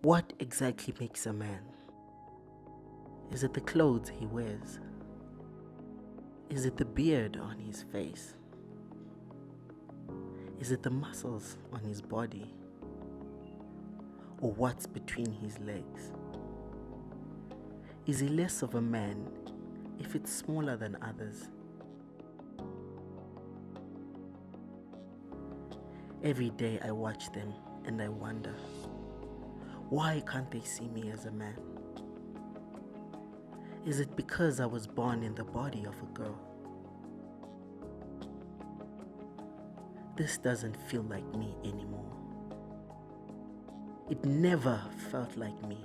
What exactly makes a man? Is it the clothes he wears? Is it the beard on his face? Is it the muscles on his body? Or what's between his legs? Is he less of a man if it's smaller than others? Every day I watch them and I wonder, why can't they see me as a man? Is it because I was born in the body of a girl? This doesn't feel like me anymore. It never felt like me.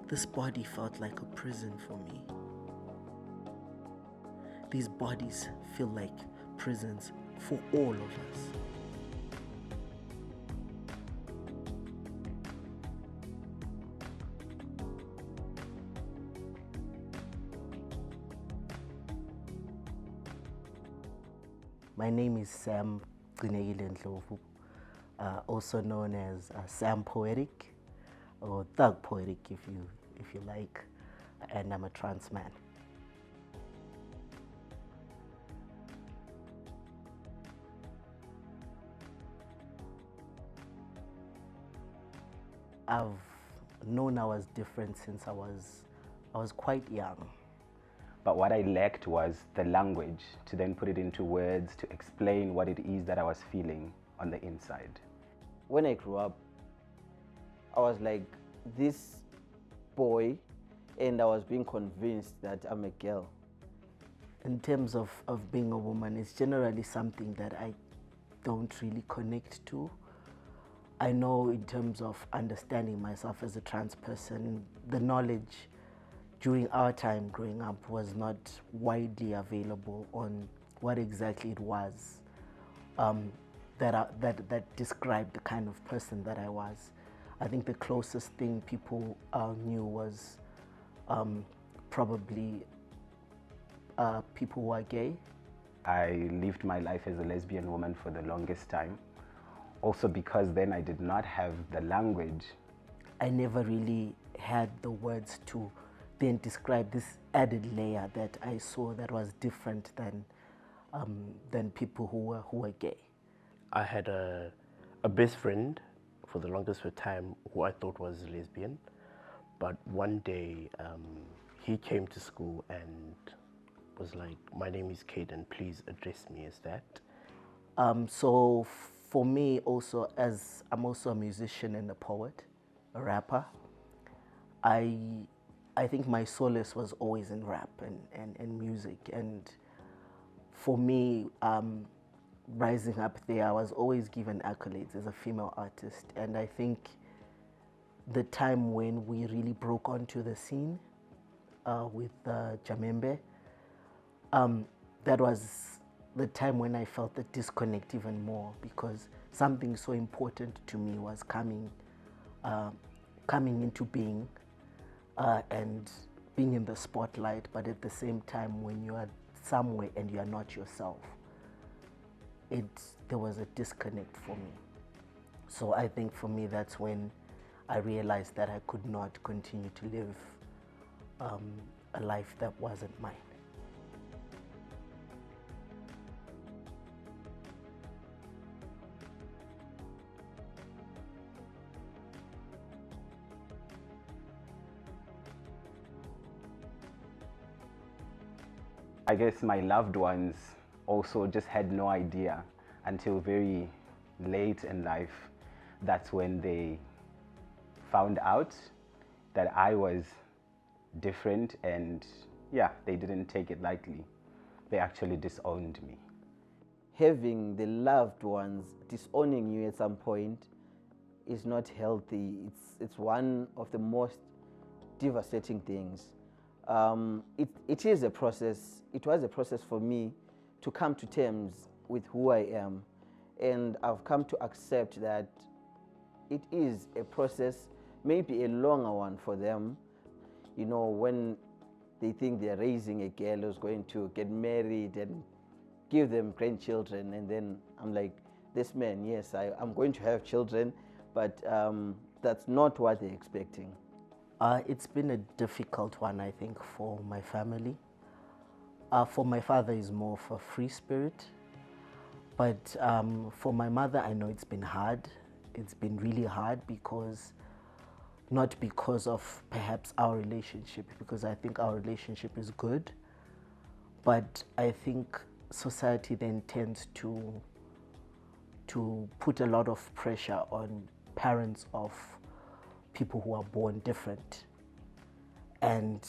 This body felt like a prison for me. These bodies feel like prisons for all of us. My name is Sam Gcinekile Ndlovu, also known as Sam Poetic, or Thug Poetic if you like, and I'm a trans man. I've known I was different since I was quite young. But what I lacked was the language to then put it into words to explain what it is that I was feeling on the inside. When I grew up, I was like this boy, and I was being convinced that I'm a girl. In terms of being a woman, it's generally something that I don't really connect to. I know in terms of understanding myself as a trans person, the knowledge during our time growing up was not widely available on what exactly it was that described the kind of person that I was. I think the closest thing people knew was probably people who are gay. I lived my life as a lesbian woman for the longest time. Also because then I did not have the language. I never really had the words to then describe this added layer that I saw that was different than people who were gay. I had a best friend for the longest time who I thought was lesbian, but one day he came to school and was like, "My name is Caden, please address me as that." So for me also, as I'm also a musician and a poet, a rapper, I think my solace was always in rap and music. And for me, rising up there, I was always given accolades as a female artist. And I think the time when we really broke onto the scene with Jamembe, that was the time when I felt the disconnect even more, because something so important to me was coming into being and being in the spotlight, but at the same time when you are somewhere and you are not yourself, there was a disconnect for me. So I think for me that's when I realized that I could not continue to live a life that wasn't mine. I guess my loved ones also just had no idea until very late in life. That's when they found out that I was different, and yeah, they didn't take it lightly. They actually disowned me. Having the loved ones disowning you at some point is not healthy. It's one of the most devastating things. It is a process. It was a process for me to come to terms with who I am, and I've come to accept that it is a process, maybe a longer one for them. You know, when they think they're raising a girl who's going to get married and give them grandchildren, and then I'm like, this man, yes, I'm going to have children, but that's not what they're expecting. It's been a difficult one, I think, for my family. For my father, is more of a free spirit. But for my mother, I know it's been hard. It's been really hard because, not because of perhaps our relationship, because I think our relationship is good, but I think society then tends to put a lot of pressure on parents of people who are born different and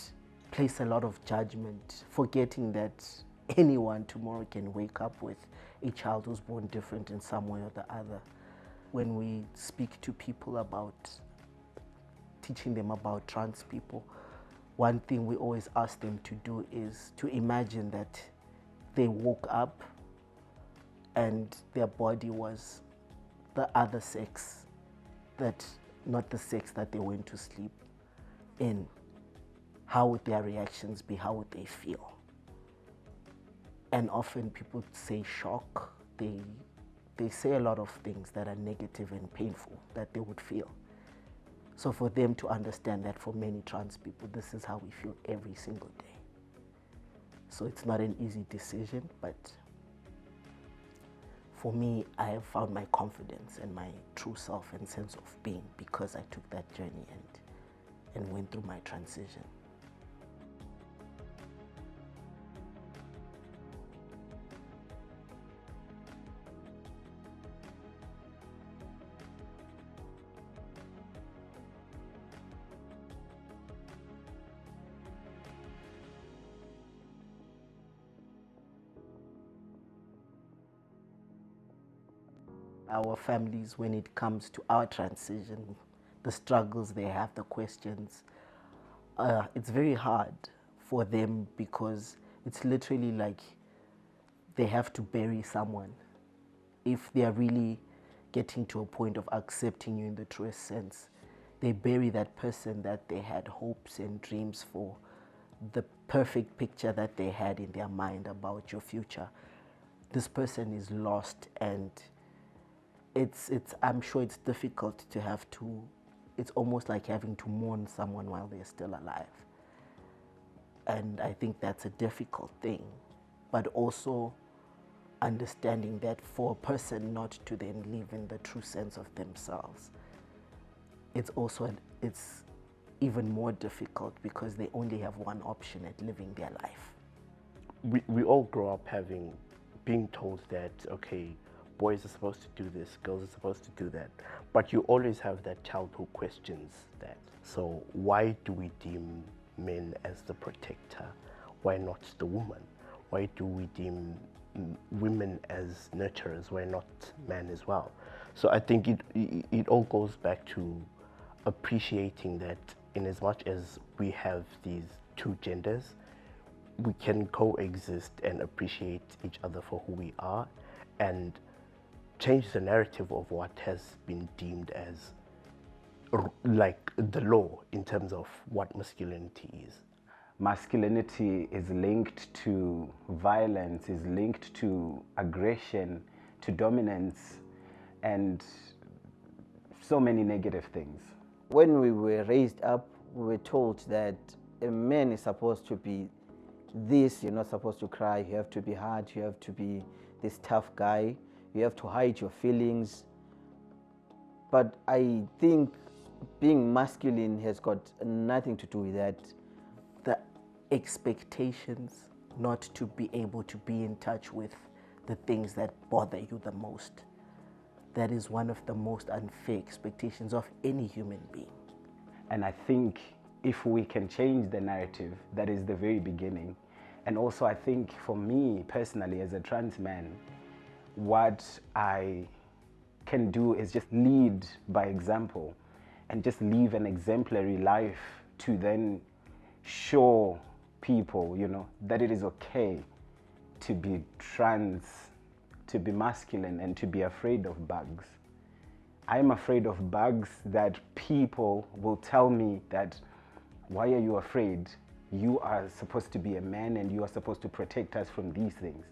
place a lot of judgment, forgetting that anyone tomorrow can wake up with a child who's born different in some way or the other. When we speak to people about teaching them about trans people, one thing we always ask them to do is to imagine that they woke up and their body was the other sex, that not the sex that they went to sleep in. How would their reactions be? How would they feel? And often people say shock. They say a lot of things that are negative and painful that they would feel. So for them to understand that for many trans people, this is how we feel every single day. So it's not an easy decision, but for me, I have found my confidence and my true self and sense of being because I took that journey and went through my transition. Our families, when it comes to our transition, the struggles they have, the questions, it's very hard for them because it's literally like they have to bury someone if they are really getting to a point of accepting you in the truest sense. They bury that person that they had hopes and dreams for, the perfect picture that they had in their mind about your future. This person is lost, and I'm sure it's difficult to have to, it's almost like having to mourn someone while they're still alive. And I think that's a difficult thing, but also understanding that for a person not to then live in the true sense of themselves, it's even more difficult because they only have one option at living their life. We all grow up being told that, okay, boys are supposed to do this, girls are supposed to do that. But you always have that child who questions that. So why do we deem men as the protector? Why not the woman? Why do we deem women as nurturers? Why not men as well? So I think it all goes back to appreciating that in as much as we have these two genders, we can coexist and appreciate each other for who we are and change the narrative of what has been deemed as like the law in terms of what masculinity is. Masculinity is linked to violence, is linked to aggression, to dominance, and so many negative things. When we were raised up, we were told that a man is supposed to be this, you're not supposed to cry, you have to be hard, you have to be this tough guy, you have to hide your feelings. But I think being masculine has got nothing to do with that. The expectations not to be able to be in touch with the things that bother you the most. That is one of the most unfair expectations of any human being. And I think if we can change the narrative, that is the very beginning. And also I think for me personally as a trans man, what I can do is just lead by example and just live an exemplary life to then show people, that it is okay to be trans, to be masculine, and to be afraid of bugs. I'm afraid of bugs that people will tell me that, why are you afraid? You are supposed to be a man and you are supposed to protect us from these things.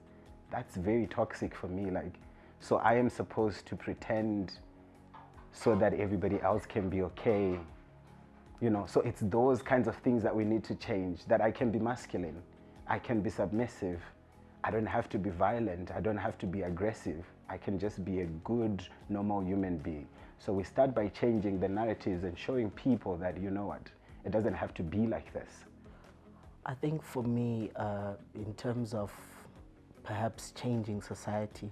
That's very toxic for me. Like, So I am supposed to pretend so that everybody else can be okay. You know, so it's those kinds of things that we need to change, that I can be masculine, I can be submissive, I don't have to be violent, I don't have to be aggressive, I can just be a good, normal human being. So we start by changing the narratives and showing people that, you know what, it doesn't have to be like this. I think for me, in terms of perhaps changing society,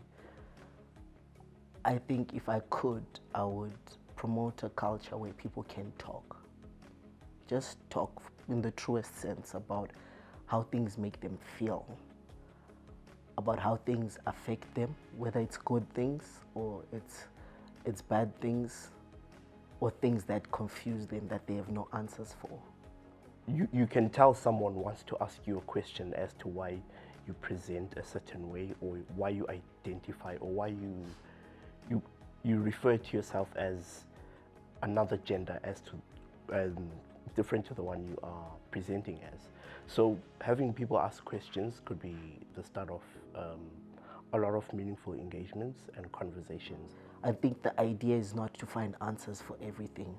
I think if I could, I would promote a culture where people can talk. Just talk in the truest sense about how things make them feel, about how things affect them, whether it's good things or it's bad things, or things that confuse them that they have no answers for. You can tell someone wants to ask you a question as to why you present a certain way, or why you identify, or why you refer to yourself as another gender, as to different to the one you are presenting as. So having people ask questions could be the start of a lot of meaningful engagements and conversations. I think the idea is not to find answers for everything.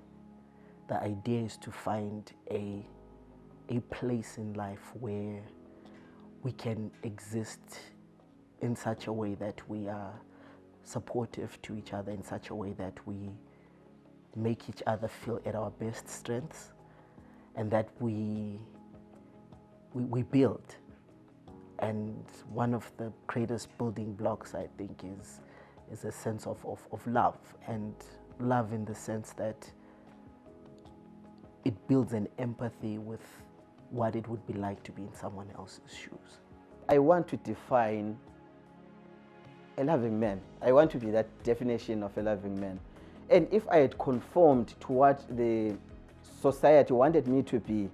The idea is to find a place in life where we can exist in such a way that we are supportive to each other, in such a way that we make each other feel at our best strengths, and that we build. And one of the greatest building blocks, I think, is a sense of love, and love in the sense that it builds an empathy with what it would be like to be in someone else's shoes. I want to define a loving man. I want to be that definition of a loving man. And if I had conformed to what the society wanted me to be,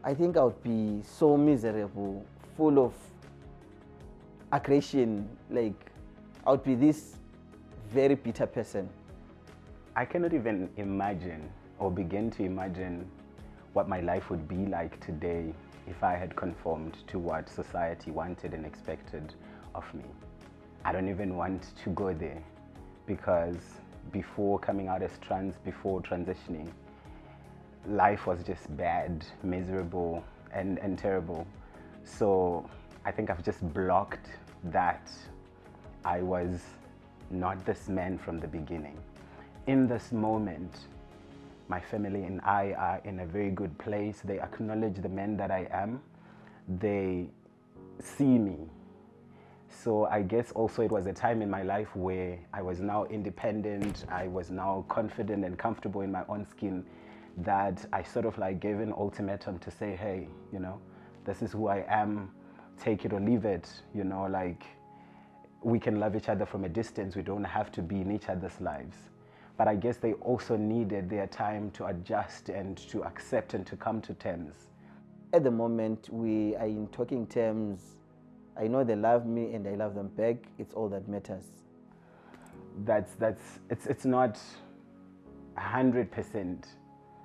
I think I would be so miserable, full of aggression. Like, I would be this very bitter person. I cannot even imagine or begin to imagine what my life would be like today if I had conformed to what society wanted and expected of me. I don't even want to go there, because before coming out as trans, before transitioning, life was just bad, miserable, and terrible. So I think I've just blocked that I was not this man from the beginning. In this moment, my family and I are in a very good place. They acknowledge the man that I am. They see me. So I guess also it was a time in my life where I was now independent, I was now confident and comfortable in my own skin, that I sort of like gave an ultimatum to say, hey, you know, this is who I am, take it or leave it, you know, like, we can love each other from a distance, we don't have to be in each other's lives. But I guess they also needed their time to adjust and to accept and to come to terms. At the moment, we are in talking terms. I know they love me and I love them back. It's all that matters. It's not 100%,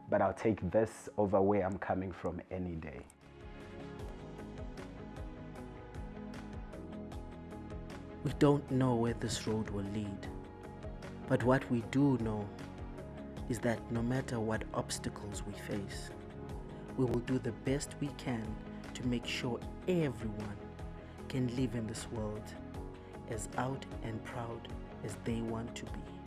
but I'll take this over where I'm coming from any day. We don't know where this road will lead, but what we do know is that no matter what obstacles we face, we will do the best we can to make sure everyone can live in this world as out and proud as they want to be.